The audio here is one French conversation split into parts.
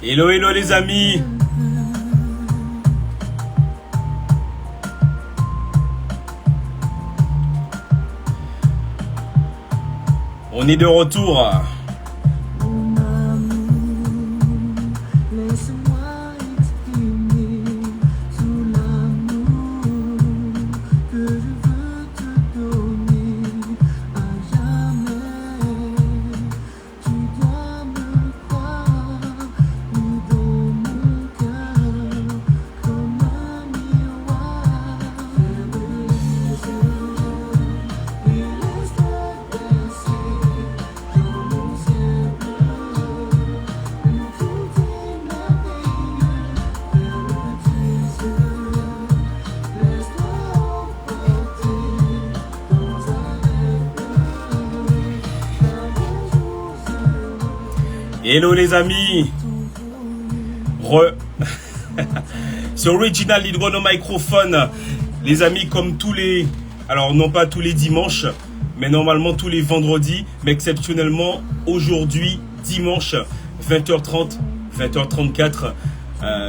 Hello, hello les amis. On est de retour. Hello les amis. C'est Original Lidron au microphone. Les amis, comme tous les... Alors non pas tous les dimanches, mais normalement tous les vendredis. Mais exceptionnellement aujourd'hui, dimanche, 20h30, 20h34.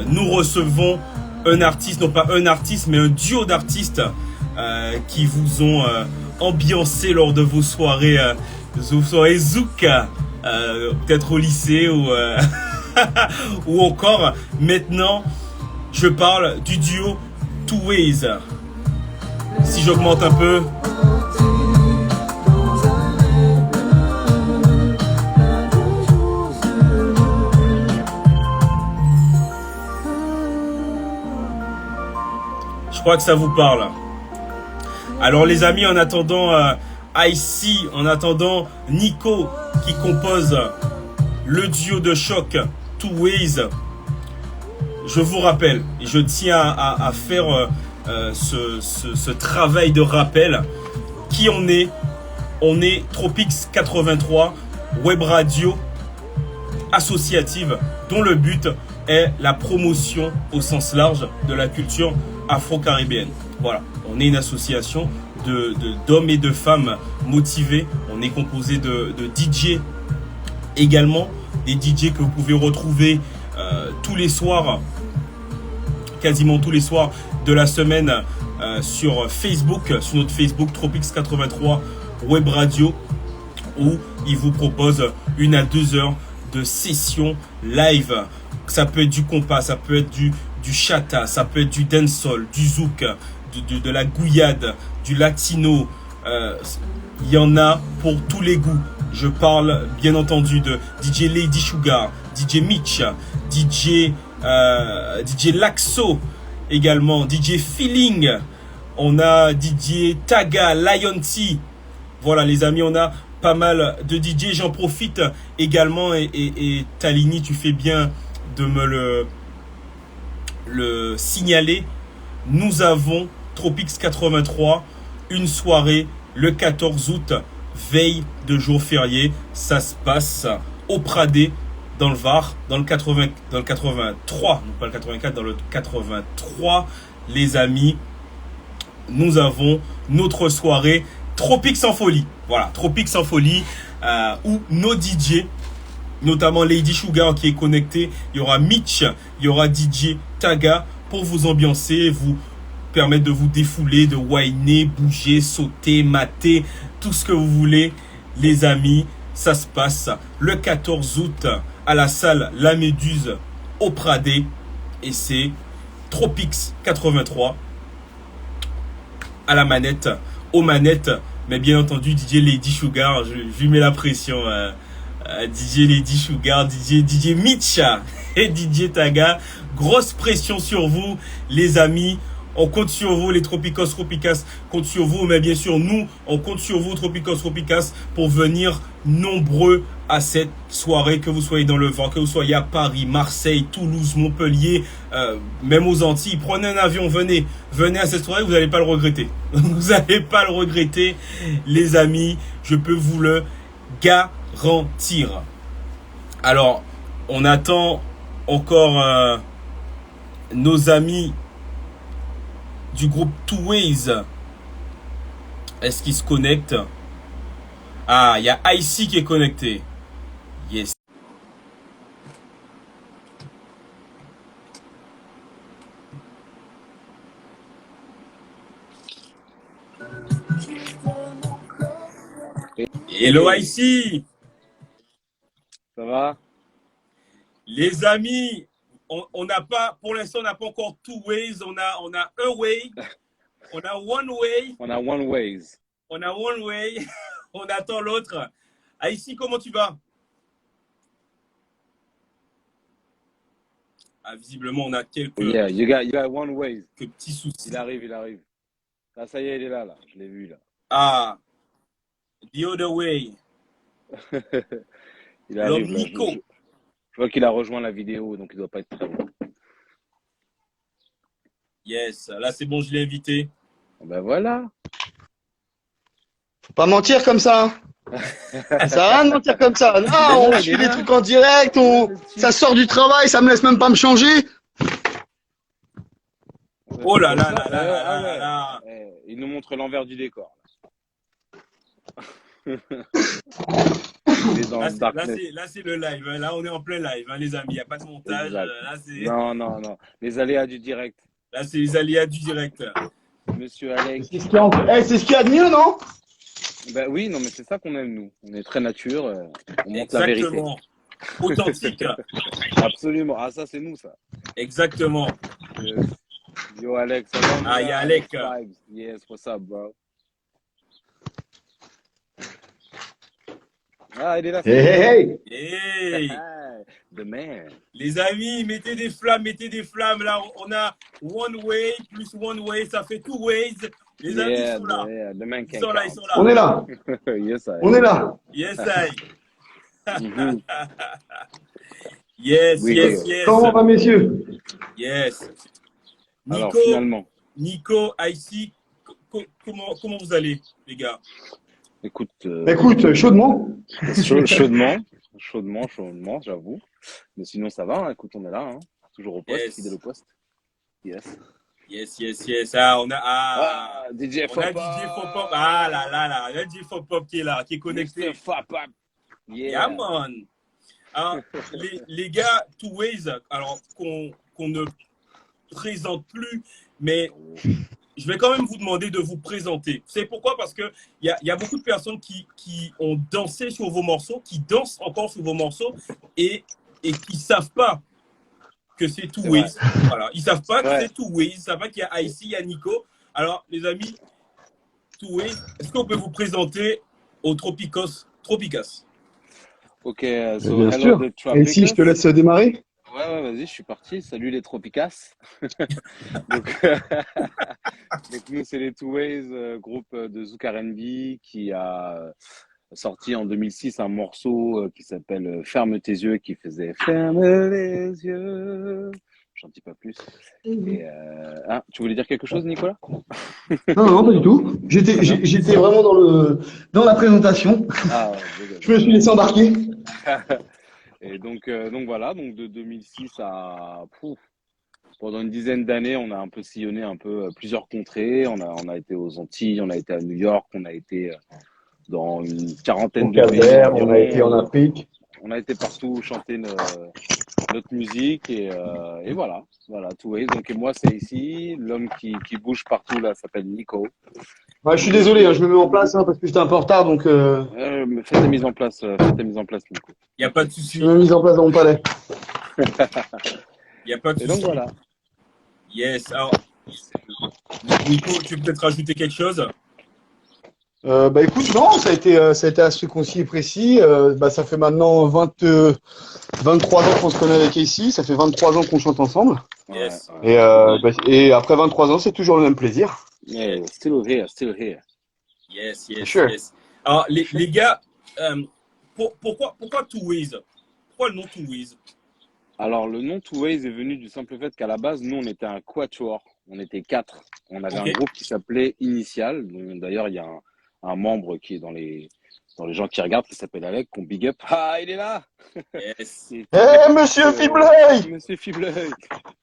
Nous recevons un artiste, non pas un artiste, mais un duo d'artistes qui vous ont ambiancé lors de vos soirées zouk. Peut-être au lycée ou, ou encore maintenant je parle du duo Two Ways. Si j'augmente un peu, je crois que ça vous parle. Alors les amis, en attendant Icy, en attendant Nico qui compose le duo de choc Two Ways, je vous rappelle, et je tiens à faire ce travail de rappel, qui on est. On est Tropics 83, web radio associative dont le but est la promotion au sens large de la culture afro-caribéenne. Voilà, on est une association d'hommes et de femmes motivés. On est composé de DJ également, des DJ que vous pouvez retrouver tous les soirs, quasiment tous les soirs de la semaine sur Facebook, sur notre Facebook Tropics 83 Web Radio, où ils vous proposent 1 à 2 heures de session live. Ça peut être du compas, ça peut être du chata, ça peut être du dancehall, du zouk, de la gouillade, du latino. Il y en a pour tous les goûts. Je parle bien entendu de DJ Lady Sugar, DJ Mitch, DJ Laxo également, DJ Feeling. On a DJ Taga, Lion T. Voilà les amis, on a pas mal de DJ. J'en profite également et Talini, tu fais bien de me le signaler. Nous avons Tropics 83, une soirée le 14 août, veille de jour férié. Ça se passe au Pradé, dans le Var, dans le 83, non pas le 84, dans le 83. Les amis, nous avons notre soirée Tropics en folie. Voilà, Tropics en folie, où nos DJ, notamment Lady Sugar qui est connecté, il y aura Mitch, il y aura DJ Taga pour vous ambiancer, vous permettre de vous défouler, de whiner, bouger, sauter, mater, tout ce que vous voulez. Les amis, ça se passe le 14 août à la salle La Méduse au Pradé, et c'est Tropics 83 à la manette, aux manettes, mais bien entendu DJ Lady Sugar, je lui mets la pression, DJ Lady Sugar, DJ Mitch et DJ Taga, grosse pression sur vous les amis. On compte sur vous, les Tropicos Tropicas compte sur vous, mais bien sûr, nous, on compte sur vous, Tropicos Tropicas, pour venir nombreux à cette soirée, que vous soyez dans le Var, que vous soyez à Paris, Marseille, Toulouse, Montpellier, même aux Antilles. Prenez un avion, venez à cette soirée, vous n'allez pas le regretter. Vous n'allez pas le regretter, les amis, je peux vous le garantir. Alors, on attend encore nos amis du groupe Two Ways. Est-ce qu'ils se connectent? Ah, il y a Icy qui est connecté. Yes. Hello IC, Ça va? les amis, on n'a pas, pour l'instant, on n'a pas encore two ways, on a un way, on a one way, On a One Ways. on a one way, on attend l'autre. IC, comment tu vas? Ah, visiblement, on a Yeah, you got One Ways. quelques petits soucis. Il arrive, il arrive. Là, ça y est, il est là, là. Je l'ai vu, là. Ah, the other way, Il l'homme arrive, là. Nico. Je vois qu'il a rejoint la vidéo, donc il doit pas être très loin. Yes, là c'est bon, je l'ai invité. Ben voilà. Faut pas mentir comme ça. Ça sert à rien de mentir comme ça. Il est Non, là, on il est suit les là. trucs en direct, ça sort du travail, ça me laisse même pas me changer. Oh là là Ça, là là là ah là ouais. là. Il nous montre l'envers du décor. Il est dans Là, le darkness. là, c'est le live. Là, on est en plein live, hein, les amis. Il n'y a pas de montage. Exact. Là, c'est Non, non, non. Les aléas du direct. là, c'est les aléas du direct. Monsieur Alex. C'est ce qu'il y a de mieux, non? Ben oui, non, mais c'est ça qu'on aime, nous. On est très nature. On montre la vérité. Exactement. Authentique. Absolument. Ah, ça, c'est nous, ça. Exactement. Yo, Alex. Ça va, mon Ah, il y gars? a Alec. Vibes. Yes, what's up, bro? Ah, il est là. Hey, hey, hey. Hey, The man. les amis, mettez des flammes, mettez des flammes. Là, on a one way plus one way, ça fait two ways. Les amis Yeah, sont là. the man Ils can sont là, ils count. sont là. On est là, Yes, I. on est là. Yes, I. Mhm. Yes, Oui, yes, oui. yes. Comment va, messieurs? Yes. Alors, Nico, finalement, Nico, IC, comment vous allez, les gars? écoute, Écoute, chaudement. chaudement, j'avoue. Mais sinon, ça va, hein. Écoute, on est là, hein. Toujours au poste, Yes. fidèle au poste. Yes. Yes, yes, yes. Ah, on a, DJ on a DJ Fopop. Ah là là là, il y a DJ Fopop qui est là, qui est connecté. Mr. Fapap. Yeah, man. Alors, les gars, Two Ways, alors qu'on ne présente plus, mais je vais quand même vous demander de vous présenter. Vous savez pourquoi? Parce qu'il y a beaucoup de personnes qui ont dansé sur vos morceaux, qui dansent encore sur vos morceaux et qui ne savent pas que c'est Two Ways. Voilà. Ils ne savent pas que c'est Two Ways. Ils ne savent pas qu'il y a IC, il y a Nico. Alors, les amis, Two Ways, est-ce qu'on peut vous présenter au Tropicas? Ok, so bien sûr. Et si je te laisse démarrer? Ouais, vas-y, je suis parti. Salut les Tropicas. donc, nous, c'est les Two Ways, groupe de Zouk R&B qui a sorti en 2006 un morceau qui s'appelle Ferme tes yeux, qui faisait Ferme les yeux. J'en dis pas plus. Et, tu voulais dire quelque chose, Nicolas? Non, pas du tout. J'étais vraiment dans la présentation. Je me suis laissé embarquer. Et donc voilà, donc de 2006 à pendant une dizaine d'années, on a un peu sillonné plusieurs contrées. On a été aux Antilles, on a été à New York, on a été dans une quarantaine de pays. On a été en Afrique. On a été partout chanter notre musique et voilà, Two Ways. Donc et moi c'est ici, l'homme qui bouge partout là s'appelle Nico. Ouais, je suis désolé, je me mets en place parce que j'étais un peu en retard, donc. Fais ta mise en place, Nico. Il n'y a pas de souci. Je me mise en place dans mon palais. Il n'y a pas de souci. Et donc voilà. Yes. Alors, Nico, tu peux peut-être rajouter quelque chose? Écoute, non, ça a été assez concis et précis. Ça fait maintenant 23 ans qu'on se connaît avec AC, ça fait 23 ans qu'on chante ensemble. Yes. Et après 23 ans, c'est toujours le même plaisir. Yeah, still here. Yes. Sure. Yes. Alors, les gars, pourquoi Two Ways? Pourquoi le nom Two Ways? Alors, le nom Two Ways est venu du simple fait qu'à la base, nous, on était un quatuor. On était 4. On avait un groupe qui s'appelait Initial. D'ailleurs, il y a un membre qui est dans les gens qui regardent, qui s'appelle Alec, qu'on big up. Ah, il est là! Yes. Monsieur Fibleuil! Monsieur Fibleuil!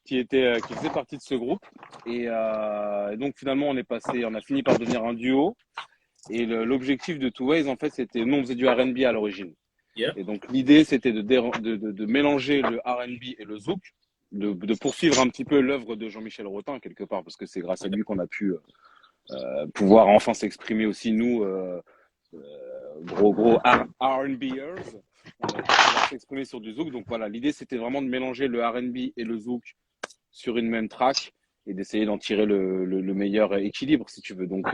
Qui faisait partie de ce groupe. Et donc, finalement, on a fini par devenir un duo. Et l'objectif de Two Ways, en fait, c'était, nous, on faisait du R&B à l'origine. Yeah. Et donc, l'idée, c'était de mélanger le R&B et le zouk, de poursuivre un petit peu l'œuvre de Jean-Michel Rotin, quelque part, parce que c'est grâce à lui qu'on a pu pouvoir enfin s'exprimer aussi, nous, gros R&Bers. On va s'exprimer sur du zouk. Donc voilà, l'idée c'était vraiment de mélanger le R&B et le zouk sur une même track et d'essayer d'en tirer le meilleur équilibre, si tu veux. Donc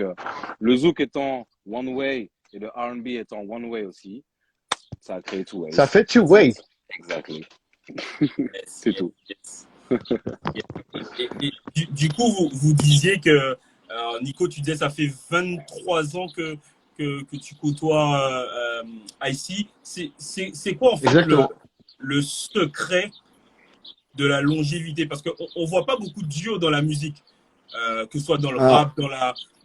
le zouk étant one way et le R&B étant one way aussi, ça a créé Two Ways. Ça fait two way. Exactly. Yes, C'est yes, tout. yes. Et du coup, vous disiez que, Nico, tu disais ça fait 23 ans que tu côtoies IC. C'est quoi en fait Exactement. le secret de la longévité? Parce qu'on ne voit pas beaucoup de duos dans la musique, que ce soit dans le Alors, rap,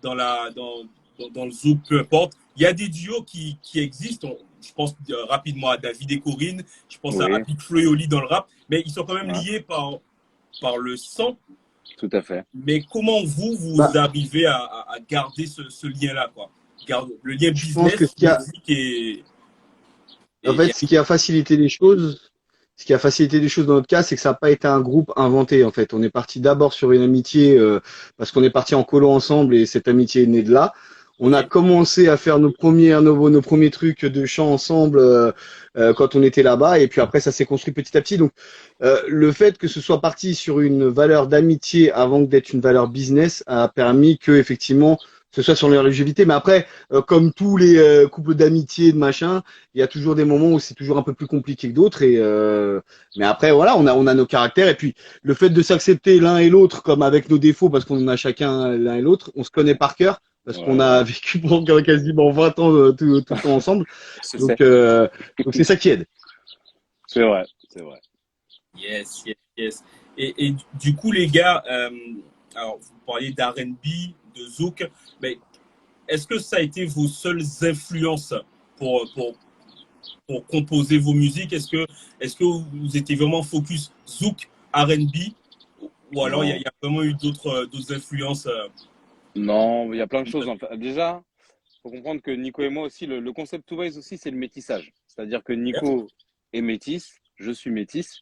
dans le zouk, peu importe. Il y a des duos qui existent. Je pense rapidement à David et Corinne, je pense à Oui, Big Flo et Oli dans le rap, mais ils sont quand même ouais, liés par le sang. tout à fait. Mais comment vous bah, arrivez à garder ce lien-là, quoi? Le lien je pense que business, musique en fait, ce qui a facilité les choses dans notre cas, c'est que ça n'a pas été un groupe inventé. En fait, on est parti d'abord sur une amitié parce qu'on est parti en colo ensemble et cette amitié est née de là. On a ok, commencé à faire nos premiers trucs de chant ensemble quand on était là-bas et puis après ça s'est construit petit à petit. Donc le fait que ce soit parti sur une valeur d'amitié avant que d'être une valeur business a permis que effectivement ce soit sur la longévité. Mais après, comme tous les couples d'amitié de machin, il y a toujours des moments où c'est toujours un peu plus compliqué que d'autres. Mais après, voilà, on a nos caractères. Et puis, le fait de s'accepter l'un et l'autre comme avec nos défauts, parce qu'on en a chacun l'un et l'autre, on se connaît par cœur, parce qu'on Ouais, a ouais. vécu pendant quasiment 20 ans tout le temps ensemble. Je sais. Donc, euh, donc c'est ça qui aide. C'est vrai, c'est vrai. yes, yes, yes. Et du coup, les gars, alors vous parliez d'R&B, de zouk, mais est-ce que ça a été vos seules influences pour, pour, pour composer vos musiques? Est-ce que vous étiez vraiment focus zouk, R&B, ou alors il Non, y a vraiment eu d'autres influences non, il y a plein de choses. En fait. Déjà, faut comprendre que Nico et moi aussi, le concept Two Ways aussi, c'est le métissage. C'est-à-dire que yes, Nico est métis, je suis métis.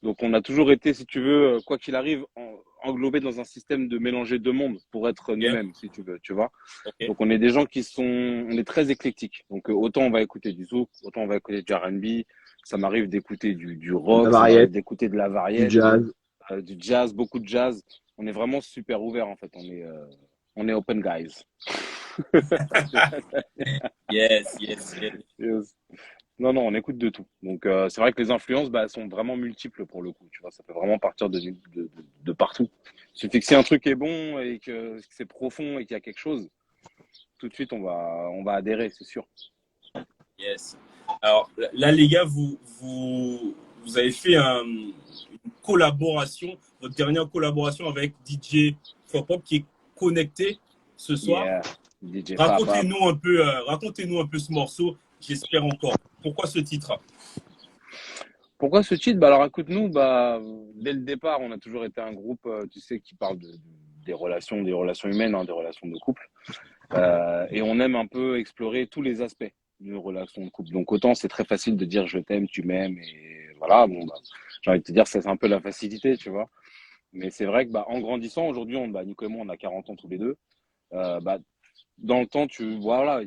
Donc on a toujours été, si tu veux, quoi qu'il arrive, englobé dans un système de mélanger deux mondes pour être yeah, nous-mêmes, si tu veux, tu vois. ok, Donc on est des gens on est très éclectiques. Donc autant on va écouter du zouk, autant on va écouter du R&B. Ça m'arrive d'écouter du La rock, ça m'arrive variette, d'écouter de la du variette, jazz. du jazz, beaucoup de jazz. On est vraiment super ouvert en fait. On est open guys. yes, yes, yes. Yes. Non, non, on écoute de tout. Donc, c'est vrai que les influences bah, sont vraiment multiples pour le coup. Tu vois, ça peut vraiment partir de partout. Il suffit que si un truc est bon et que c'est profond et qu'il y a quelque chose, tout de suite, on va adhérer, c'est sûr. Yes. Alors là, les gars, vous avez fait une collaboration, votre dernière collaboration avec DJ Fopop qui est connecté ce soir. Yeah, DJ Fab. Racontez-nous un peu ce morceau. J'espère encore. Pourquoi ce titre? Pourquoi ce titre? Bah alors écoute-nous, bah dès le départ, on a toujours été un groupe, tu sais, qui parle des relations humaines, hein, des relations de couple. Et on aime un peu explorer tous les aspects d'une relation de couple. Donc autant c'est très facile de dire je t'aime, tu m'aimes, et voilà, bon bah, j'ai envie de te dire c'est un peu la facilité, tu vois. Mais c'est vrai que bah, en grandissant, aujourd'hui, Nico et moi, on a 40 ans tous les deux. Bah, dans le temps, tu vois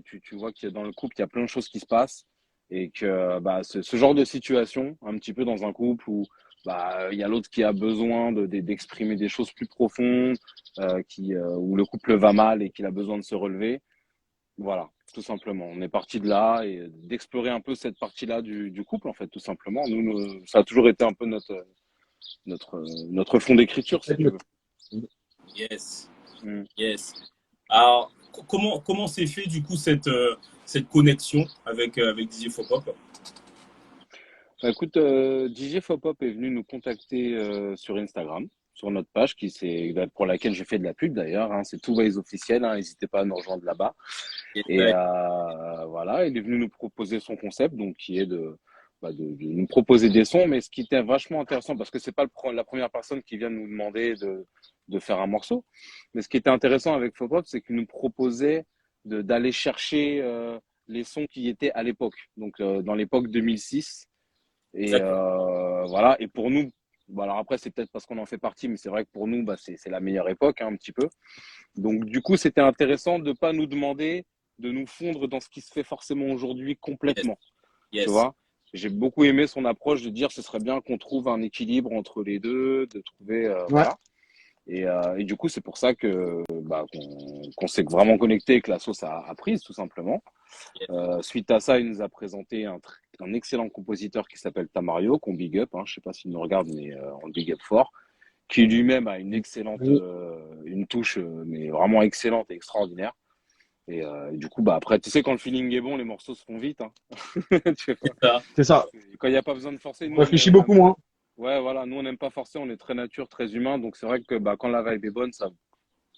qu'il y a dans le couple, il y a plein de choses qui se passent et que bah, ce genre de situation, un petit peu dans un couple où bah, il y a l'autre qui a besoin d'exprimer des choses plus profondes, où le couple va mal et qu'il a besoin de se relever. Voilà, tout simplement. On est parti de là et d'explorer un peu cette partie-là du couple, en fait, tout simplement. Ça a toujours été un peu notre fond d'écriture, si tu veux. Yes, Mm. yes. Alors, comment s'est fait du coup cette connexion avec DJ Fopop? Bah, écoute, DJ Fopop est venu nous contacter sur Instagram, sur notre page, pour laquelle j'ai fait de la pub d'ailleurs. Hein, c'est Two Ways officiel. Hein, n'hésitez pas à nous rejoindre là-bas. Yes, Et voilà, il est venu nous proposer son concept, donc qui est de nous proposer des sons. Mais ce qui était vachement intéressant, parce que c'est pas la première personne qui vient nous demander de faire un morceau. Mais ce qui était intéressant avec Fopop, c'est qu'il nous proposait d'aller chercher les sons qui étaient à l'époque. Donc dans l'époque 2006. Et d'accord. voilà. Et pour nous, bon, alors après, c'est peut-être parce qu'on en fait partie, mais c'est vrai que pour nous, bah, c'est la meilleure époque, hein, un petit peu. Donc, du coup, c'était intéressant de pas nous demander de nous fondre dans ce qui se fait forcément aujourd'hui complètement. Yes. Tu vois? J'ai beaucoup aimé son approche de dire ce serait bien qu'on trouve un équilibre entre les deux, de trouver Ouais. voilà. Et du coup, c'est pour ça que qu'on s'est vraiment connecté et que la sauce a prise tout simplement. Suite à ça, il nous a présenté un excellent compositeur qui s'appelle Tamario, qu'on big up. Hein, je sais pas s'il nous regarde, mais on le big up fort. Qui lui-même a une excellente, une touche, mais vraiment excellente et extraordinaire. Et du coup, bah après, tu sais, quand le feeling est bon, les morceaux se font vite. Hein. Tu vois. C'est ça. Quand il n'y a pas besoin de forcer, On nous, réfléchit beaucoup moins. ouais, voilà, nous on n'aime pas forcer, on est très nature, très humain, donc c'est vrai que bah, quand la vibe est bonne, ça,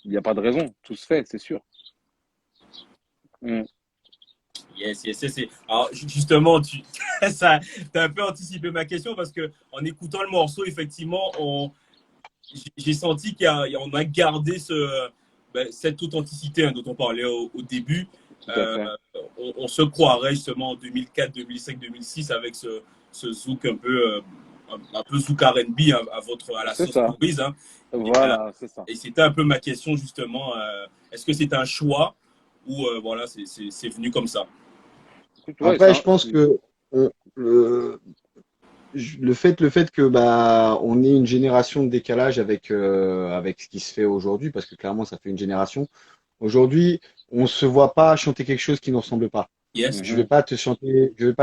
il n'y a pas de raison, tout se fait, c'est sûr. Yes. Alors, justement, ça, t'as un peu anticipé ma question parce que en écoutant le morceau, effectivement, j'ai senti qu'on a gardé cette authenticité dont on parlait au début. Tout à fait. On se croirait justement en 2004, 2005, 2006 avec ce zouk un peu zouk R&B à la C'est sauce ça. Maurice. Hein. Voilà, c'est ça. Et c'était un peu ma question justement. Est-ce que c'est un choix ou voilà, c'est venu comme ça? Écoute, ouais, Après, je pense que le fait que bah on ait une génération de décalage avec ce qui se fait aujourd'hui, parce que clairement ça fait une génération. Aujourd'hui, on se voit pas chanter quelque chose qui ne ressemble pas. Yes. Je vais pas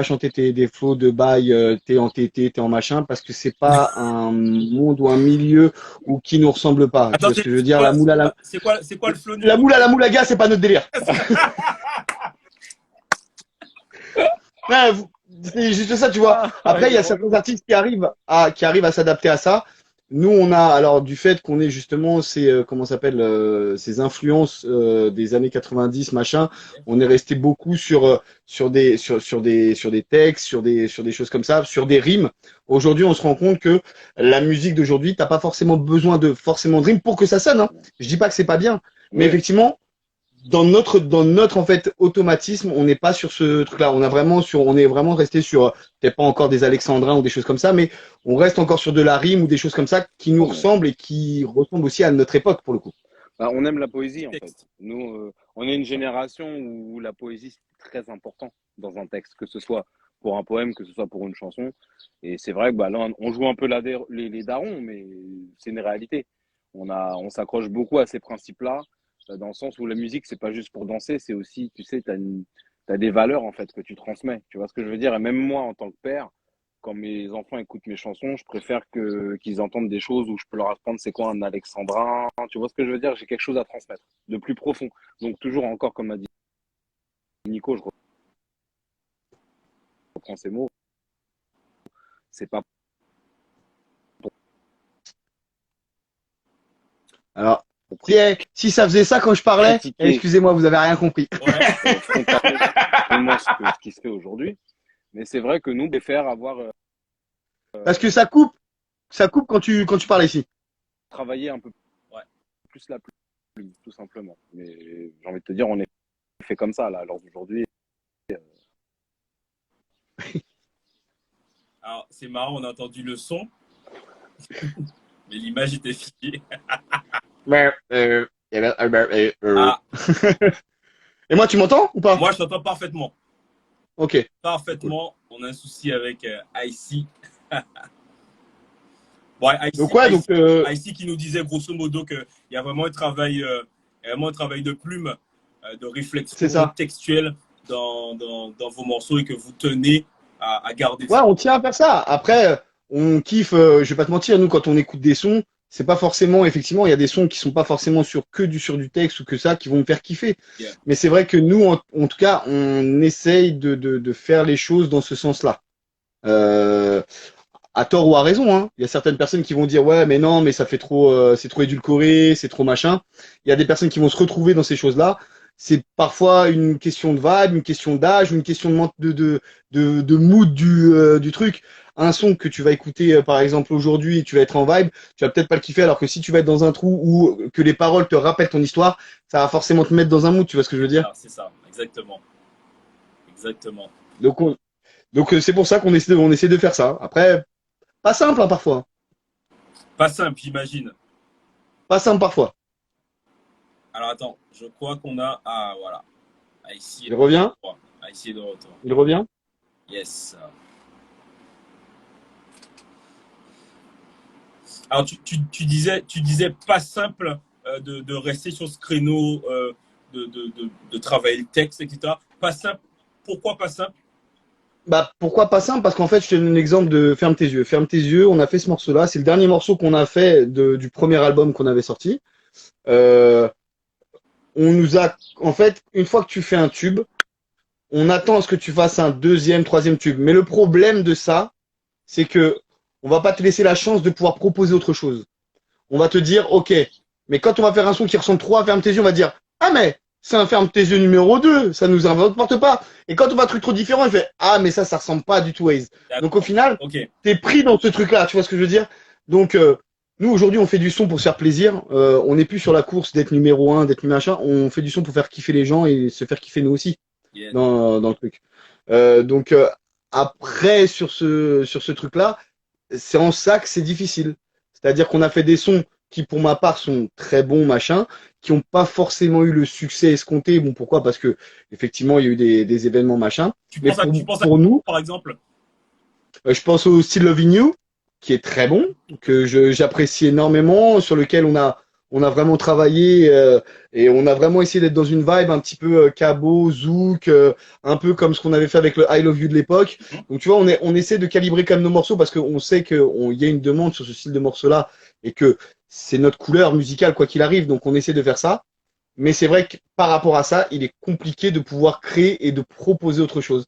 chanter des flots de bail, t'es en TT, t'es en machin, parce que c'est pas un monde ou un milieu où qui nous ressemble pas. Tu Attends, vois ce que je veux dire? La moule à la, c'est quoi le flow la moule à la moulaga, c'est pas notre délire. Ouais, c'est juste ça, tu vois. Après, il y a certains artistes qui arrivent à s'adapter à ça. Nous, on a, alors, du fait qu'on ait justement ces influences des années 90, machin, on est resté beaucoup sur des textes, sur des choses comme ça, sur des rimes. Aujourd'hui, on se rend compte que la musique d'aujourd'hui, t'as pas forcément besoin de rimes pour que ça sonne, hein. Je dis pas que c'est pas bien, mais effectivement, dans notre en fait automatisme, on n'est pas sur ce truc-là. On est vraiment resté sur peut-être pas encore des alexandrins ou des choses comme ça, mais on reste encore sur de la rime ou des choses comme ça qui nous ressemblent et qui ressemblent aussi à notre époque pour le coup. Bah, on aime la poésie en fait. Nous, on est une génération où la poésie c'est très important dans un texte, que ce soit pour un poème, que ce soit pour une chanson. Et c'est vrai que bah, là, on joue un peu les darons, mais c'est une réalité. On s'accroche beaucoup à ces principes-là, dans le sens où la musique, c'est pas juste pour danser, c'est aussi, tu sais, t'as des valeurs en fait que tu transmets. Tu vois ce que je veux dire? Et même moi, en tant que père, quand mes enfants écoutent mes chansons, je préfère qu'ils entendent des choses où je peux leur apprendre c'est quoi un alexandrin. Tu vois ce que je veux dire? J'ai quelque chose à transmettre de plus profond. Donc toujours encore, comme a dit Nico, je reprends ces mots. C'est pas. Alors, si ça faisait ça quand je parlais, excusez-moi, vous avez rien compris. Frontalement ce qui se fait aujourd'hui. Mais c'est vrai que nous, on préfère avoir. Parce que ça coupe quand tu parles ici. Travailler un peu plus la plume, tout simplement. Mais j'ai envie de te dire, on est fait comme ça, là, à l'heure d'aujourd'hui. Alors, c'est marrant, on a entendu le son, mais l'image était figée. Et moi, tu m'entends ou pas? Moi, je t'entends parfaitement. Ok. Parfaitement. On a un souci avec IC. Bon, IC qui nous disait grosso modo qu'il y a vraiment un travail de plume, de réflexion textuelle dans vos morceaux et que vous tenez à garder ça. Ouais, on tient à faire ça. Après, on kiffe, je vais pas te mentir, nous, quand on écoute des sons, c'est pas forcément, effectivement, il y a des sons qui sont pas forcément sur du texte ou que ça, qui vont me faire kiffer. Yeah. Mais c'est vrai que nous, en tout cas, on essaye de faire les choses dans ce sens-là. À tort ou à raison, hein. Il y a certaines personnes qui vont dire ouais mais non mais ça fait trop c'est trop édulcoré, c'est trop machin. Il y a des personnes qui vont se retrouver dans ces choses-là. C'est parfois une question de vibe, une question d'âge, une question de mood du truc. Un son que tu vas écouter par exemple aujourd'hui et tu vas être en vibe, tu vas peut-être pas le kiffer alors que si tu vas être dans un trou où que les paroles te rappellent ton histoire, ça va forcément te mettre dans un mood, tu vois ce que je veux dire? C'est ça, exactement. Donc c'est pour ça qu'on essaie de faire ça. Après pas simple, hein, parfois. Pas simple, j'imagine. Pas simple, parfois. Alors, attends, je crois qu'on a... Ah, voilà. Ici est Il de revient? retour. Ici est de retour. Il revient? Yes. Alors, tu disais pas simple de rester sur ce créneau, de travailler le texte, etc. Pas simple. Pourquoi pas simple? Bah, pourquoi pas simple? Parce qu'en fait, je te donne un exemple de Ferme tes yeux. Ferme tes yeux, on a fait ce morceau-là. C'est le dernier morceau qu'on a fait du premier album qu'on avait sorti. Euh, on nous a, en fait, une fois que tu fais un tube, on attend à ce que tu fasses un deuxième, troisième tube. Mais le problème de ça, c'est que on va pas te laisser la chance de pouvoir proposer autre chose. On va te dire, OK, mais quand on va faire un son qui ressemble trop à Ferme tes yeux, on va dire, ah, mais c'est un Ferme tes yeux numéro 2, ça nous importe pas. Et quand on va un truc trop différent, il fait, ah, mais ça ressemble pas du tout Waze. Donc au final, Ok. t'es pris dans ce truc-là, tu vois ce que je veux dire? Donc, nous, aujourd'hui, on fait du son pour se faire plaisir. On n'est plus sur la course d'être numéro 1, d'être machin. On fait du son pour faire kiffer les gens et se faire kiffer nous aussi Yes. dans le truc. Donc, après, sur ce truc-là, c'est en ça que c'est difficile. C'est-à-dire qu'on a fait des sons qui, pour ma part, sont très bons, machin, qui n'ont pas forcément eu le succès escompté. Bon, pourquoi? Parce que, effectivement, il y a eu des événements, machin. Mais Tu penses à pour nous, par exemple? je pense au Still Loving You, qui est très bon, que j'apprécie énormément, sur lequel on a vraiment travaillé et on a vraiment essayé d'être dans une vibe un petit peu cabot, zouk, un peu comme ce qu'on avait fait avec le I Love You de l'époque. Donc tu vois, on essaie de calibrer quand même nos morceaux parce qu'on sait qu'il y a une demande sur ce style de morceau-là et que c'est notre couleur musicale quoi qu'il arrive, donc on essaie de faire ça. Mais c'est vrai que par rapport à ça, il est compliqué de pouvoir créer et de proposer autre chose.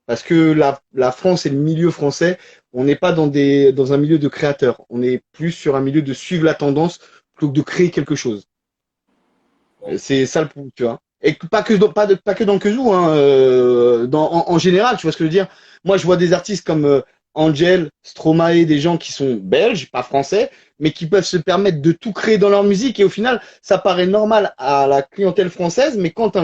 Parce que la France et le milieu français, on n'est pas dans un milieu de créateurs. On est plus sur un milieu de suivre la tendance plutôt que de créer quelque chose. C'est ça le point, tu vois. Et pas que dans le kazoo, hein, en général, tu vois ce que je veux dire. Moi, je vois des artistes comme Angel, Stromae, des gens qui sont belges, pas français, mais qui peuvent se permettre de tout créer dans leur musique. Et au final, ça paraît normal à la clientèle française, mais quand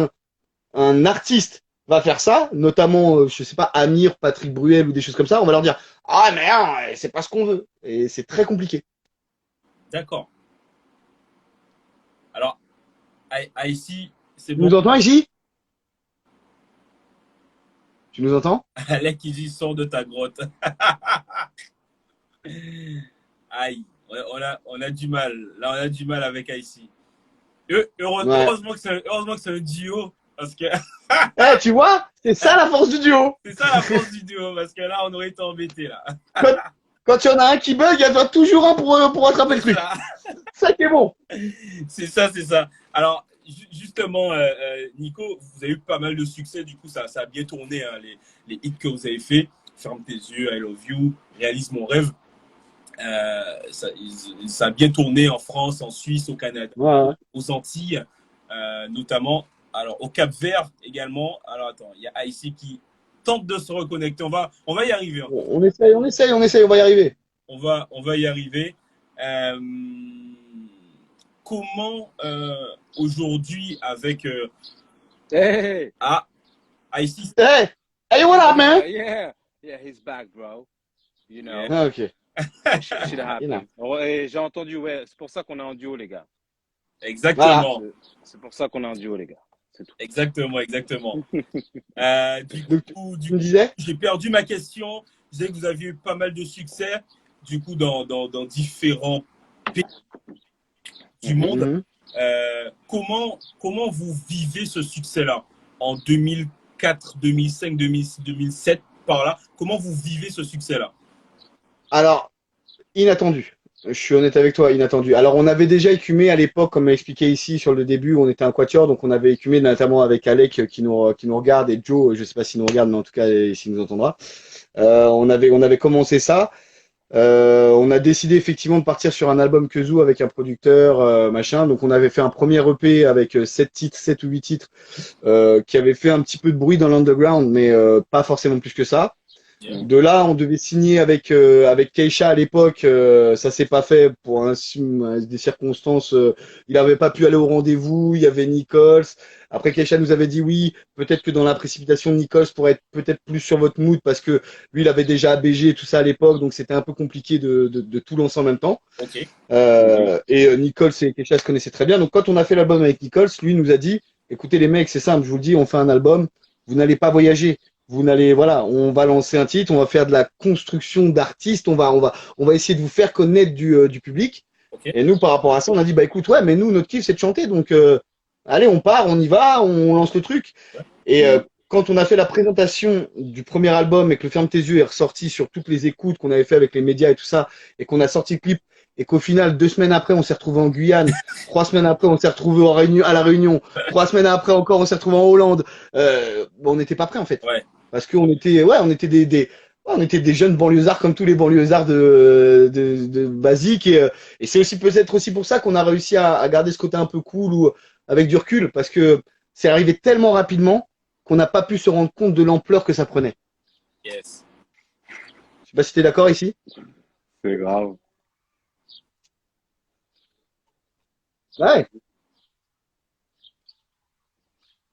un artiste va faire ça, notamment, je sais pas, Amir, Patrick Bruel ou des choses comme ça, on va leur dire, ah mais non, c'est pas ce qu'on veut. Et c'est très compliqué. D'accord. Alors, ici, c'est Tu bon. nous entends ici? Tu nous entends? Alec, qui dit sort de ta grotte. Aïe, on a du mal. Là, on a du mal avec ici. Heureusement que c'est un duo. Parce que Eh, tu vois, c'est ça la force du duo. c'est ça la force du duo. Parce que là, on aurait été embêtés là. Quand il y en a un qui bug, il y en a toujours un pour attraper le truc. Ça. Ça qui est bon. C'est ça, c'est ça. Alors, justement, Nico, vous avez eu pas mal de succès. Du coup, ça a bien tourné, hein, les hits que vous avez fait. Ferme tes yeux, I Love You, Réalise mon rêve. Ça a bien tourné en France, en Suisse, au Canada, Ouais. aux Antilles, notamment. Alors, au Cap-Vert également. Alors, attends, il y a ici qui tente de se reconnecter. On va y arriver. Hein. On essaye, on va y arriver. On va y arriver. Comment aujourd'hui avec Hey, ici Hey, what up, man? yeah, he's back, bro. You know, Yeah. Ah, ok. shit happens. Ouais, j'ai entendu, ouais, c'est pour ça qu'on est en duo, les gars. Exactement. C'est pour ça qu'on est en duo, les gars. C'est tout. Exactement. Tu me disais? J'ai perdu ma question. Je disais que vous aviez eu pas mal de succès, du coup, dans différents pays du monde. Comment vous vivez ce succès-là en 2004, 2005, 2006, 2007, par là? Comment vous vivez ce succès-là? Alors, inattendu. Je suis honnête avec toi, inattendu. Alors, on avait déjà écumé à l'époque, comme expliqué ici sur le début, on était un quatuor, donc on avait écumé notamment avec Alec qui nous regarde et Joe, je sais pas s'il nous regarde, mais en tout cas, s'il nous entendra. On avait commencé ça. On a décidé effectivement de partir sur un album kazoo avec un producteur, machin. Donc, on avait fait un premier EP avec 7 ou 8 titres, qui avait fait un petit peu de bruit dans l'underground, mais pas forcément plus que ça. Yeah. De là, on devait signer avec Keisha à l'époque. Ça s'est pas fait pour des circonstances. Il n'avait pas pu aller au rendez-vous. Il y avait Nichols. Après, Keisha nous avait dit oui. Peut-être que dans la précipitation, Nichols pourrait être peut-être plus sur votre mood parce que lui, il avait déjà ABG et tout ça à l'époque. Donc, c'était un peu compliqué de tout lancer en même temps. Ok. Et Nichols et Keisha se connaissaient très bien. Donc, quand on a fait l'album avec Nichols, lui nous a dit écoutez les mecs, c'est simple, je vous le dis, on fait un album, vous n'allez pas voyager. Vous n'allez, voilà, on va lancer un titre, on va faire de la construction d'artistes, on va essayer de vous faire connaître du public. Ok. Et nous, par rapport à ça, on a dit, bah écoute, ouais, mais nous, notre kiff, c'est de chanter. Donc, allez, on part, on y va, on lance le truc. Et quand on a fait la présentation du premier album et que le Ferme tes yeux est ressorti sur toutes les écoutes qu'on avait fait avec les médias et tout ça, et qu'on a sorti le clip, et qu'au final, 2 semaines après, on s'est retrouvé en Guyane, 3 semaines après, on s'est retrouvé à la Réunion, 3 semaines après encore, on s'est retrouvé en Hollande, bon, on n'était pas prêts en fait. Ouais. Parce qu'on était, ouais, on était des jeunes banlieusards comme tous les banlieusards de basique. Et c'est aussi peut-être aussi pour ça qu'on a réussi à garder ce côté un peu cool ou avec du recul, parce que c'est arrivé tellement rapidement qu'on n'a pas pu se rendre compte de l'ampleur que ça prenait. Yes. Je sais pas si t'es d'accord ici. C'est grave. Ouais.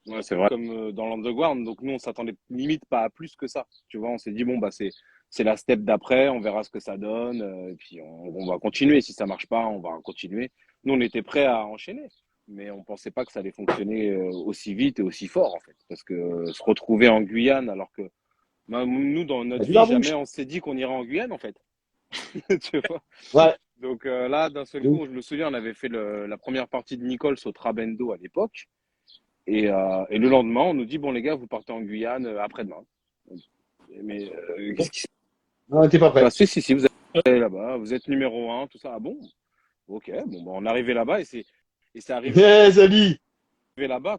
Ouais, c'est vrai. Comme dans l'underground, donc nous, on s'attendait limite pas à plus que ça. Tu vois, on s'est dit, bon, bah, c'est la step d'après, on verra ce que ça donne, et puis on va continuer. Si ça marche pas, on va continuer. Nous, on était prêts à enchaîner, mais on pensait pas que ça allait fonctionner aussi vite et aussi fort, en fait. Parce que se retrouver en Guyane, alors que bah, nous, dans notre Du vie, barbouche. jamais on s'est dit qu'on irait en Guyane, en fait. Tu vois. Ouais. Donc là, d'un seul coup, je me souviens, on avait fait la première partie de Nichols au Trabendo à l'époque. Et le lendemain, on nous dit, bon, les gars, vous partez en Guyane après-demain. Mais qu'est-ce qui se Non, t'es pas prêt. passe? Si, vous êtes là-bas, vous êtes numéro 1, tout ça. Ah bon? Ok, bon, bah, on est arrivé là-bas et c'est arrivé Yes, Ali. là-bas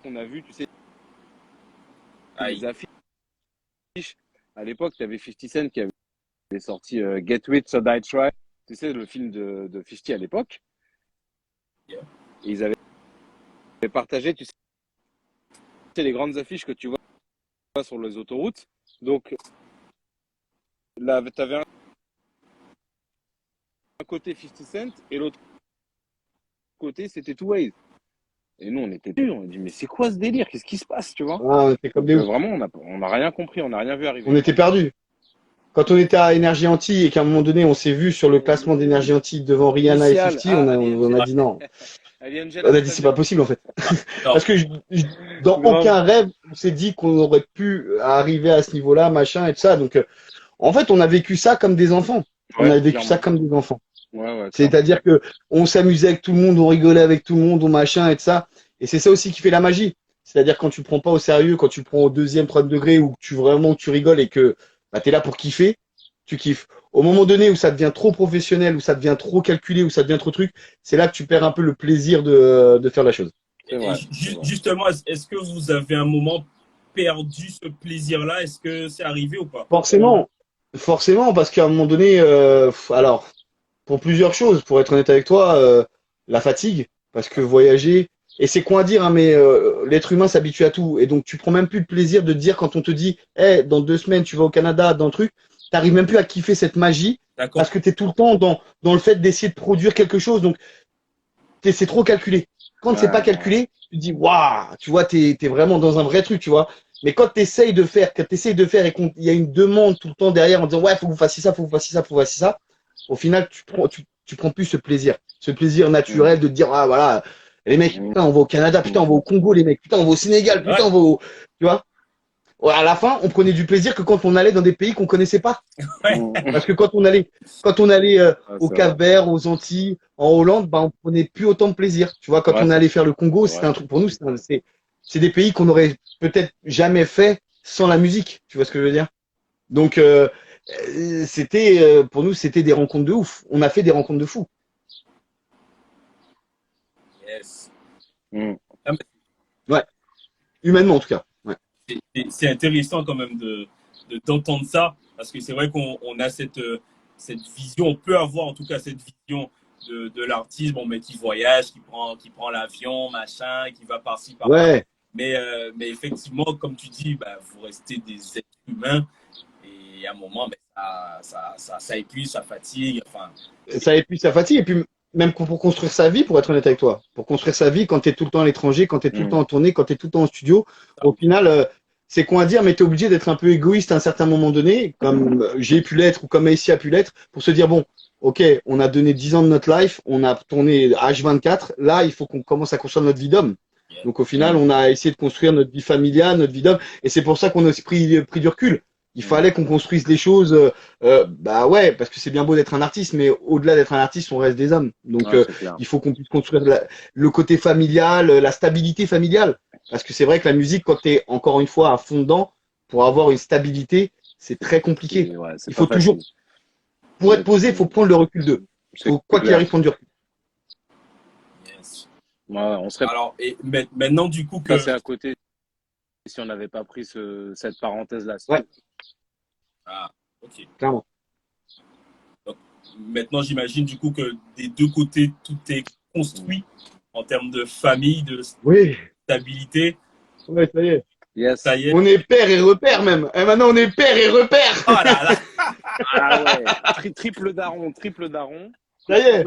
qu'on a vu, tu sais, Aïe. les affiches. À l'époque, tu avais 50 Cent qui avait sorti Get Rich or Die Try, tu sais, le film de 50 à l'époque. Yeah. Et ils avaient partagé, tu sais, les grandes affiches que tu vois sur les autoroutes. Donc, là, tu avais un côté 50 Cent et l'autre côté, c'était Two Ways. Et nous, on était durs. On a dit, mais c'est quoi ce délire? Qu'est-ce qui se passe, tu vois? Ah, on était comme Donc, des ouf. vraiment, on n'a rien compris, on n'a rien vu arriver. On était perdus. Quand on était à Énergie Anti et qu'à un moment donné, on s'est vu sur le classement d'Énergie Anti devant Rihanna et Initial. 50, on a dit non. Ali Angel, On a dit c'est pas possible en fait. Non. Parce que dans Grave. aucun rêve, on s'est dit qu'on aurait pu arriver à ce niveau-là, machin et tout ça. Donc, en fait, on a vécu ça comme des enfants. On Ouais, a vécu clairement. ça comme des enfants. Ouais, clairement. C'est-à-dire que on s'amusait avec tout le monde, on rigolait avec tout le monde, on machin et tout ça. Et c'est ça aussi qui fait la magie. C'est-à-dire quand tu prends pas au sérieux, quand tu prends au deuxième, troisième degré, ou que tu rigoles et que bah, t'es là pour kiffer, tu kiffes. Au moment donné où ça devient trop professionnel, où ça devient trop calculé, où ça devient trop truc, c'est là que tu perds un peu le plaisir de faire la chose. C'est vrai, Et c'est vrai. justement, est-ce que vous avez un moment perdu ce plaisir-là? Est-ce que c'est arrivé ou pas? Forcément, parce qu'à un moment donné, alors, pour plusieurs choses, pour être honnête avec toi, la fatigue, parce que voyager, et c'est quoi à dire, hein, mais l'être humain s'habitue à tout, et donc tu prends même plus le plaisir de te dire quand on te dit, hey, dans 2 semaines tu vas au Canada, dans le truc, t'arrives même plus à kiffer cette magie, D'accord. parce que tu es tout le temps dans le fait d'essayer de produire quelque chose, donc c'est trop calculé. Quand c'est pas calculé, tu te dis, waouh, tu vois, t'es vraiment dans un vrai truc, tu vois. Mais quand tu essayes de faire, et qu'il y a une demande tout le temps derrière en disant, ouais, faut que vous fassiez ça, faut que vous fassiez ça, faut que vous fassiez ça, au final, tu prends plus ce plaisir naturel de te dire, ah, voilà, les mecs, putain, on va au Canada, putain, on va au Congo, les mecs, putain, on va au Sénégal, putain, on va au, tu vois. Ouais, à la fin, on prenait du plaisir que quand on allait dans des pays qu'on connaissait pas. Parce que quand on allait au Cap-Vert, aux Antilles, en Hollande, bah, on prenait plus autant de plaisir. Tu vois, quand on allait faire le Congo, c'était un truc pour nous, c'est des pays qu'on aurait peut-être jamais fait sans la musique. Tu vois ce que je veux dire? Donc, pour nous, c'était des rencontres de ouf. On a fait des rencontres de fou. Yes. Ouais. Humainement, en tout cas. Ouais. C'est intéressant quand même d'entendre ça, parce que c'est vrai qu'on a cette vision, on peut avoir en tout cas cette vision de l'artiste, bon, mais qui voyage, qui prend l'avion, machin, qui va par-ci, par-là. Ouais. Mais effectivement, comme tu dis, bah, vous restez des êtres humains et à un moment, bah, ça épuise, ça fatigue. Enfin, Ça épuise, ça fatigue. Et puis, même pour construire sa vie, pour être honnête avec toi, pour construire sa vie, quand tu es tout le temps à l'étranger, quand tu es tout le temps en tournée, quand tu es tout le temps en studio, au final, c'est quoi à dire, mais tu es obligé d'être un peu égoïste à un certain moment donné, comme j'ai pu l'être ou comme Aïssi a pu l'être, pour se dire, bon, ok, on a donné 10 ans de notre life, on a tourné H24. Là, il faut qu'on commence à construire notre vie d'homme. Donc au final, on a essayé de construire notre vie familiale, notre vie d'homme, et c'est pour ça qu'on a aussi pris du recul. Il fallait qu'on construise les choses. Bah ouais, parce que c'est bien beau d'être un artiste, mais au-delà d'être un artiste, on reste des hommes. Donc C'est clair. il faut qu'on puisse construire le côté familial, la stabilité familiale. Parce que c'est vrai que la musique, quand tu es encore une fois à fond dedans, pour avoir une stabilité, c'est très compliqué. Ouais, c'est Il pas faut toujours, facile. pour être posé, il faut prendre le recul d'eux. C'est Faut, quoi qu'il clair. arrive, prendre du recul. Yes. Ouais, on serait Alors, et maintenant, du coup, que. passé à côté si on n'avait pas pris cette parenthèse-là. Ouais. Ah, ok. Clairement. Donc, maintenant, j'imagine, du coup, que des deux côtés, tout est construit en termes de famille, de Oui. stabilité. Ouais, ça y est. Yes. Ça y est. On est père et repère même. Et maintenant, on est père et repère. Oh là là. Ah ouais. Triple daron, triple daron. Ça y est.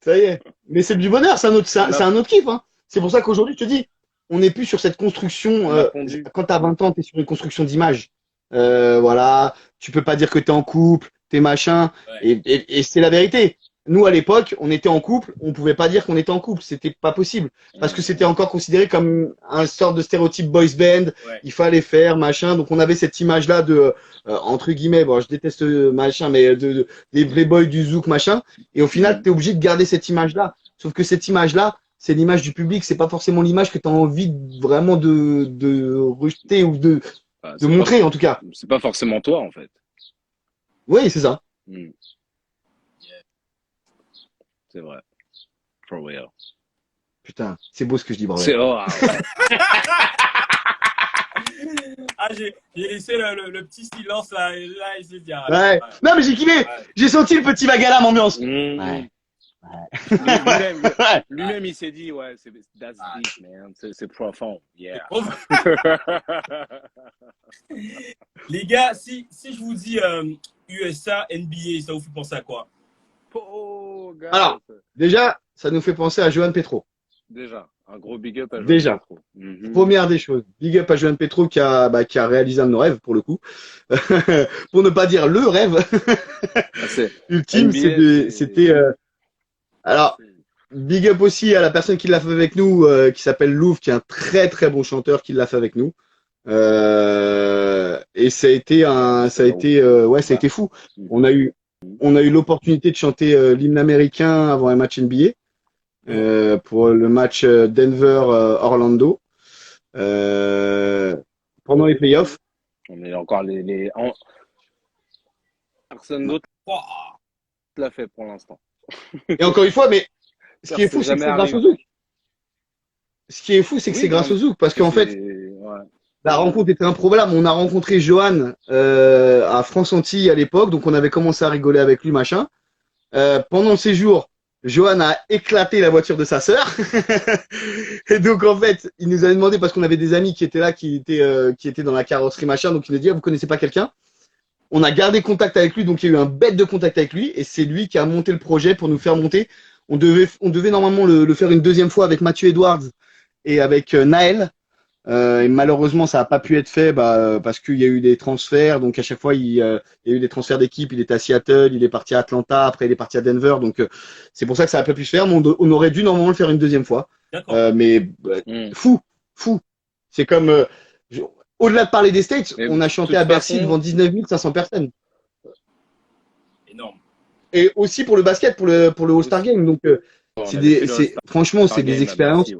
Ça y est. Mais c'est du bonheur, c'est un autre kiff. Hein. C'est pour ça qu'aujourd'hui, je te dis, on n'est plus sur cette construction. On a pondu. Quand tu as 20 ans, tu es sur une construction d'image. Voilà, tu peux pas dire que tu es en couple, t'es machin. Ouais. Et c'est la vérité. Nous, à l'époque, on était en couple, on pouvait pas dire qu'on était en couple. C'était pas possible. Parce que c'était encore considéré comme un sort de stéréotype boys band. Ouais. Il fallait faire, machin. Donc, on avait cette image-là de, entre guillemets, bon, je déteste machin, mais des playboys du zouk, machin. Et au final, tu es obligé de garder cette image-là. Sauf que cette image-là, c'est l'image du public. C'est pas forcément l'image que tu as envie vraiment de rejeter ou de montrer, en tout cas. C'est pas forcément toi, en fait. Oui, c'est ça. C'est vrai. For real. Putain, c'est beau ce que je dis, bravo. C'est ouais. Ah, j'ai laissé le petit silence là, et là, il s'est dit. Ah, Ouais. Non, mais j'ai kiffé. Ouais. J'ai senti le petit Magalam ambiance. Ouais. Ouais. Lui-même, il s'est dit, ouais, that's deep, man. C'est profond. Yeah. Les gars, si je vous dis USA, NBA, ça vous fait penser à quoi? Oh, guys. Alors, déjà, ça nous fait penser à Johan Petro. Déjà, un gros big up à Johan Déjà. Petro. Première des choses. Big up à Johan Petro qui a réalisé un de nos rêves, pour le coup. Pour ne pas dire le rêve ultime, c'était. Alors, big up aussi à la personne qui l'a fait avec nous, qui s'appelle Louvre, qui est un très très bon chanteur, qui l'a fait avec nous. Et ça a été fou. On a eu l'opportunité de chanter l'hymne américain avant un match NBA, pour le match Denver-Orlando, pendant les playoffs. On est encore personne d'autre l'a fait pour l'instant. Et encore une fois, mais ce qui est fou, c'est que c'est grâce au Zouk. Ce qui est fou, c'est que c'est grâce au Zouk, parce qu'en fait, la rencontre était improbable. On a rencontré Johan à France-Antilles à l'époque, donc on avait commencé à rigoler avec lui, machin. Pendant le séjour, Johan a éclaté la voiture de sa sœur. Et donc en fait, il nous avait demandé, parce qu'on avait des amis qui étaient là, qui étaient dans la carrosserie, machin, donc il nous a dit, vous connaissez pas quelqu'un? On a gardé contact avec lui, donc il y a eu un bête de contact avec lui, et c'est lui qui a monté le projet pour nous faire monter. On devait normalement le faire une deuxième fois avec Mathieu Edwards et avec Naël. Et malheureusement, ça n'a pas pu être fait parce qu'il y a eu des transferts. Donc à chaque fois, il y a eu des transferts d'équipe. Il était à Seattle, il est parti à Atlanta, après il est parti à Denver. Donc c'est pour ça que ça n'a pas pu se faire. Mais on aurait dû normalement le faire une deuxième fois. Mais fou. C'est comme au-delà de parler des States, on a chanté à Bercy devant 19 500 personnes. Énorme. Et aussi pour le basket, pour le All-Star Game. Donc franchement, c'est des expériences.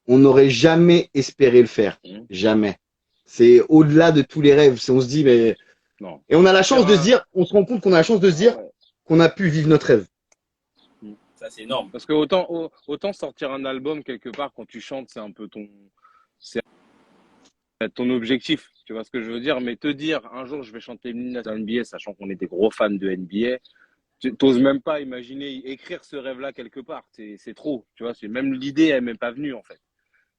On n'aurait jamais espéré le faire. Jamais. C'est au-delà de tous les rêves. On se dit, mais. Non. Et on a la chance de se dire, on se rend compte qu'on a la chance de se dire qu'on a pu vivre notre rêve. Ça, c'est énorme. Parce que autant sortir un album quelque part quand tu chantes, c'est un peu ton objectif. Tu vois ce que je veux dire? Mais te dire, un jour, je vais chanter l'hymne à NBA, sachant qu'on est des gros fans de NBA, tu n'oses même pas imaginer écrire ce rêve-là quelque part. C'est trop. Tu vois, même l'idée, elle m'est pas venue, en fait.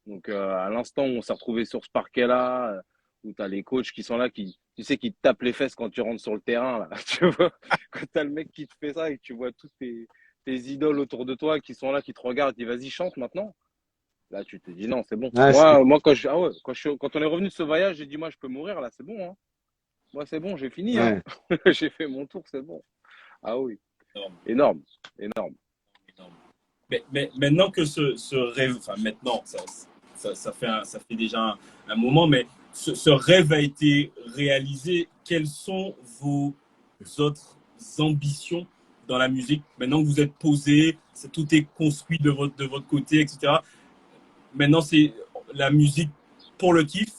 Donc, à l'instant où on s'est retrouvé sur ce parquet-là, où tu as les coachs qui sont là, tu sais, qui te tapent les fesses quand tu rentres sur le terrain, là, tu vois, quand tu as le mec qui te fait ça et que tu vois toutes tes idoles autour de toi qui sont là, qui te regardent, qui disent vas-y, chante maintenant. Là, tu te dis non, c'est bon. Moi, quand on est revenu de ce voyage, j'ai dit moi, je peux mourir là, c'est bon. Hein. Moi, c'est bon, j'ai fini. Hein. J'ai fait mon tour, c'est bon. Ah oui, Énorme, énorme, énorme. énorme. Mais maintenant que ce rêve, enfin maintenant, ça fait déjà un moment, mais ce rêve a été réalisé, quelles sont vos autres ambitions dans la musique? Maintenant que vous êtes posé, tout est construit de votre côté, etc. Maintenant, c'est la musique pour le kiff.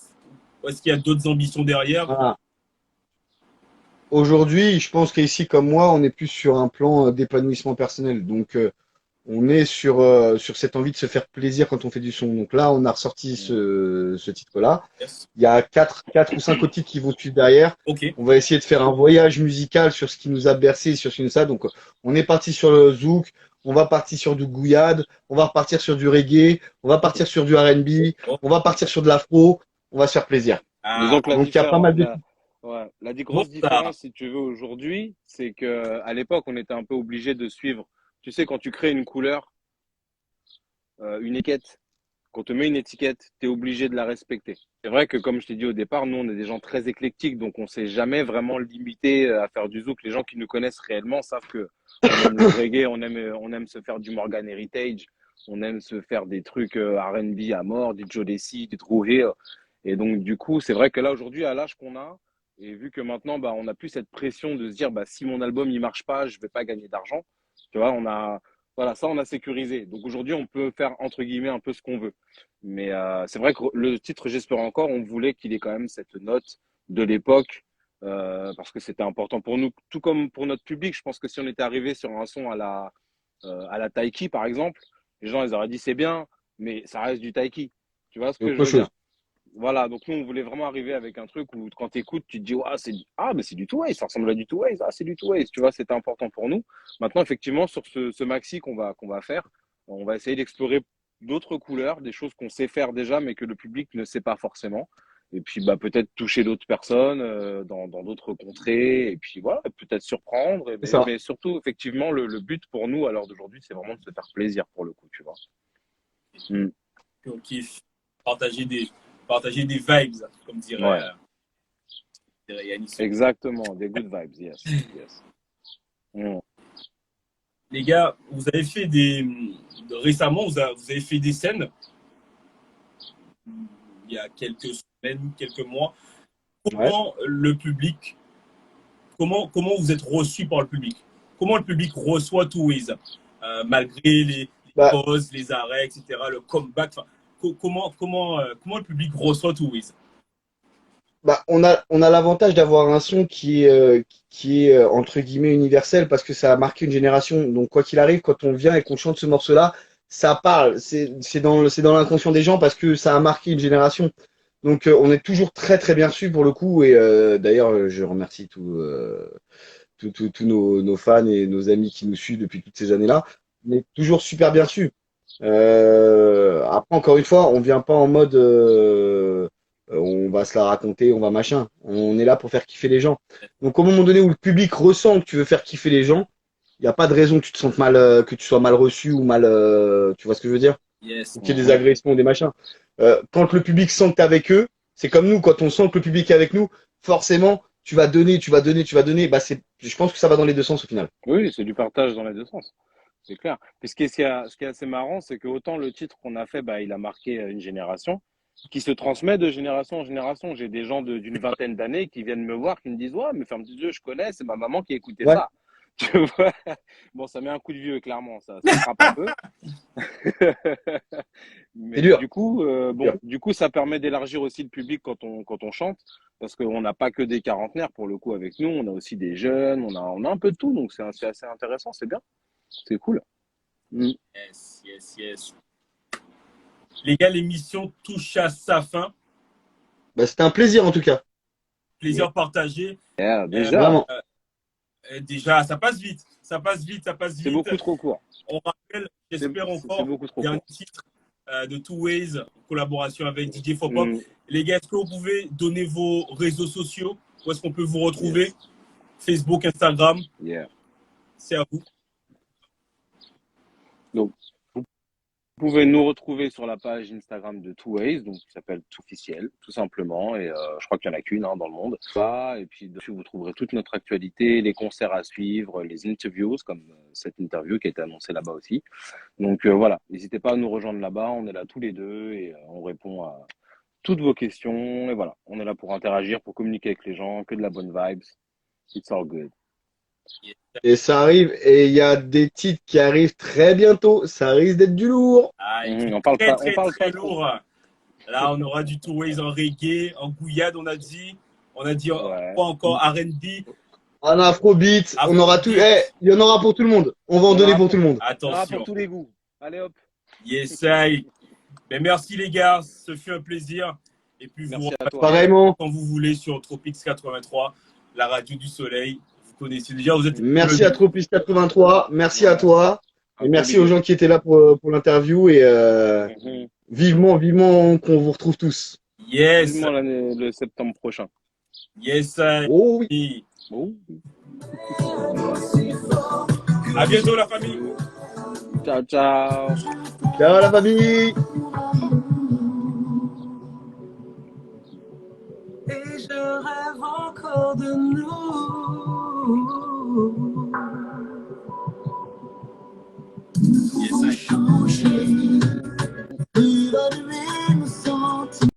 Ou est-ce qu'il y a d'autres ambitions derrière? Voilà. Aujourd'hui, je pense qu'ici, comme moi, on est plus sur un plan d'épanouissement personnel. Donc, on est sur cette envie de se faire plaisir quand on fait du son. Donc là, on a ressorti Mm. ce titre-là. Yes. Il y a quatre ou cinq autres titres qui vont suivre derrière. Ok. On va essayer de faire un voyage musical sur ce qui nous a bercé, sur ce qui nous a. Donc, on est parti sur le zouk, on va partir sur du gouillade, on va repartir sur du reggae, on va partir sur du R&B, Oh. on va partir sur de l'afro. On va se faire plaisir. Ah, Disons que la Donc, il y a pas différence, mal de. ouais, bon, grosse ça. différence, si tu veux, aujourd'hui, c'est que à l'époque, on était un peu obligé de suivre. Tu sais, quand tu crées une couleur, une étiquette, quand on te met une étiquette, tu es obligé de la respecter. C'est vrai que, comme je t'ai dit au départ, nous, on est des gens très éclectiques, donc on s'est jamais vraiment limité à faire du zouk. Les gens qui nous connaissent réellement savent que on aime le reggae, on aime se faire du Morgan Heritage, on aime se faire des trucs R&B à mort, du Jodeci, du True Hill. Et donc, du coup, c'est vrai que là, aujourd'hui, à l'âge qu'on a, et vu que maintenant, bah, on n'a plus cette pression de se dire, bah, si mon album, il marche pas, je vais pas gagner d'argent. Tu vois, voilà, ça, on a sécurisé. Donc aujourd'hui, on peut faire, entre guillemets, un peu ce qu'on veut. Mais c'est vrai que le titre J'espère encore, on voulait qu'il ait quand même cette note de l'époque, parce que c'était important pour nous, tout comme pour notre public. Je pense que si on était arrivé sur un son à la Taiki, par exemple, les gens, ils auraient dit c'est bien, mais ça reste du Taiki. Tu vois ce C'est que je autre veux dire? chose. Voilà, donc nous, on voulait vraiment arriver avec un truc où quand tu écoutes, tu te dis, ah, mais c'est du Two Ways, ça ressemble à du Two Ways, ah, c'est du Two Ways, tu vois, c'était important pour nous. Maintenant, effectivement, sur ce maxi qu'on va faire, on va essayer d'explorer d'autres couleurs, des choses qu'on sait faire déjà, mais que le public ne sait pas forcément. Et puis, bah, peut-être toucher d'autres personnes dans d'autres contrées, et puis voilà, peut-être surprendre. C'est ça. Mais surtout, effectivement, le but pour nous, à l'heure d'aujourd'hui, c'est vraiment de se faire plaisir pour le coup, tu vois. Mm. On kiffe. Partager partager des vibes, comme Ouais, dirait Yannis. exactement, des good vibes, yes, yes. Mm. Les gars, vous avez fait récemment, vous avez fait des scènes il y a quelques semaines, quelques mois. Ouais. Comment le public, comment vous êtes reçu par le public? Comment le public reçoit Two Ways, malgré les Bah, pauses, les arrêts, etc., le comeback. Enfin, comment le public reçoit Two Ways? on a l'avantage d'avoir un son qui est entre guillemets universel parce que ça a marqué une génération. Donc quoi qu'il arrive, quand on vient et qu'on chante ce morceau-là, ça parle. C'est dans l'inconscient des gens parce que ça a marqué une génération. Donc on est toujours très très bien reçu pour le coup. Et d'ailleurs, je remercie tous nos fans et nos amis qui nous suivent depuis toutes ces années-là. On est toujours super bien reçu. Après, encore une fois, on vient pas en mode on va se la raconter, on va machin. On est là pour faire kiffer les gens. Donc au moment donné où le public ressent que tu veux faire kiffer les gens, il n'y a pas de raison que tu te sentes mal, que tu sois mal reçu ou mal, tu vois ce que je veux dire? Yes. Ou qu'il y ait des Mhm. agressions ou des machins. Quand le public sent que t'es avec eux, c'est comme nous, quand on sent que le public est avec nous, forcément, tu vas donner, tu vas donner, tu vas donner. Bah, je pense que ça va dans les deux sens au final. Oui, c'est du partage dans les deux sens, c'est clair. Puis ce qui est assez marrant, c'est que autant le titre qu'on a fait, bah, il a marqué une génération, qui se transmet de génération en génération. J'ai des gens d'une vingtaine d'années qui viennent me voir, qui me disent, ouais, mais ferme tes yeux, je connais, c'est ma maman qui écoutait Ouais, ça. Tu vois? Bon, ça met un coup de vieux, clairement, ça frappe un peu. c'est Mais dur. du coup, Dur. du coup, ça permet d'élargir aussi le public quand on chante, parce qu'on n'a pas que des quarantenaires pour le coup avec nous, on a aussi des jeunes, on a un peu de tout, donc c'est assez intéressant, c'est bien, c'est cool. Mm. Yes, yes, yes. Les gars, l'émission touche à sa fin. Bah, c'était un plaisir en tout cas. Yeah, Plaisir partagé. Euh, déjà, Vraiment. déjà, ça passe vite. Ça passe vite, ça passe c'est vite. beaucoup trop court. On rappelle, j'espère C'est encore, beaucoup trop dernier court. titre de Two Ways, en collaboration avec DJ Fopop. Mm. Les gars, est-ce que vous pouvez donner vos réseaux sociaux? Où est-ce qu'on peut vous retrouver? Yes, Facebook, Instagram, yeah. c'est à vous. Donc, Vous pouvez nous retrouver sur la page Instagram de Two Ways, donc qui s'appelle Officiel, tout simplement. Et je crois qu'il n'y en a qu'une dans le monde. Et puis dessus, vous trouverez toute notre actualité, les concerts à suivre, les interviews, comme cette interview qui a été annoncée là-bas aussi. Donc voilà, n'hésitez pas à nous rejoindre là-bas. On est là tous les deux et on répond à toutes vos questions. Et voilà, on est là pour interagir, pour communiquer avec les gens, que de la bonne vibes. It's all good. Et ça arrive, et il y a des titres qui arrivent très bientôt. Ça risque d'être du lourd. Ah, On parle pas, très, on parle très pas trop. lourd. Là, on aura du Two Ways en reggae, en gouillade, on a dit. On a dit Ouais. quoi encore? R&B. En afrobeat, on aura tout. Il y en aura pour tout le monde. On va en donner pour tout le monde. On aura Attention. pour tous les goûts. Allez hop. Yes, I. Ben, merci les gars, ce fut un plaisir. Et puis Merci à toi. Pareillement. quand vous voulez sur Tropics 83, la radio du soleil. Vous connaissez déjà, vous êtes. Merci à Tropis 83, merci à toi. Un Et gros merci bisou. aux gens qui étaient là pour l'interview. Et Mhm. vivement qu'on vous retrouve tous. Yes, Vivement le septembre prochain. yes, I. Oh oui. Oh. À bientôt la famille. Ciao, ciao. Ciao la famille. Et je rêve encore de nous. Yes, I.